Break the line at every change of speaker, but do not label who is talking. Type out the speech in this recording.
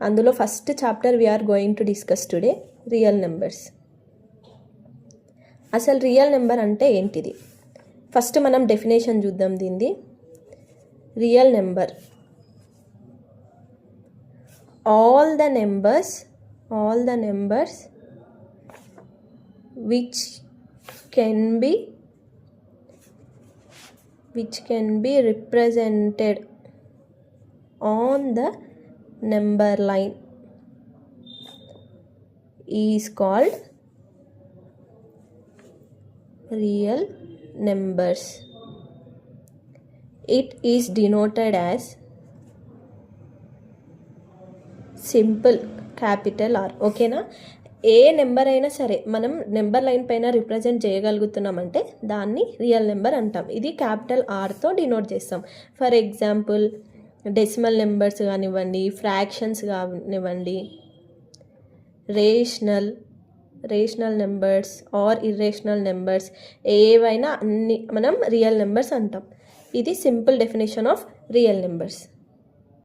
అందులో first chapter we're going to discuss today real numbers. అసలు real number అంటే ఏంటిది? ఫస్ట్ మనం డెఫినేషన్ చూద్దాం దీనిది. Real number, all the numbers which can be represented on the number line is called real numbers. It is denoted as simple capital R. ఓకేనా? ఏ number అయినా సరే మనం నెంబర్ లైన్ పైన రిప్రజెంట్ చేయగలుగుతున్నామంటే దాన్ని రియల్ నెంబర్ అంటాం. ఇది క్యాపిటల్ ఆర్తో డినోట్ చేస్తాం. ఫర్ ఎగ్జాంపుల్ డెసిమల్ నెంబర్స్ కానివ్వండి, ఫ్రాక్షన్స్ కానివ్వండి, rational numbers or irrational numbers, ఏవైనా అన్ని మనం రియల్ నెంబర్స్ అంటాం. ఇది simple definition of real numbers.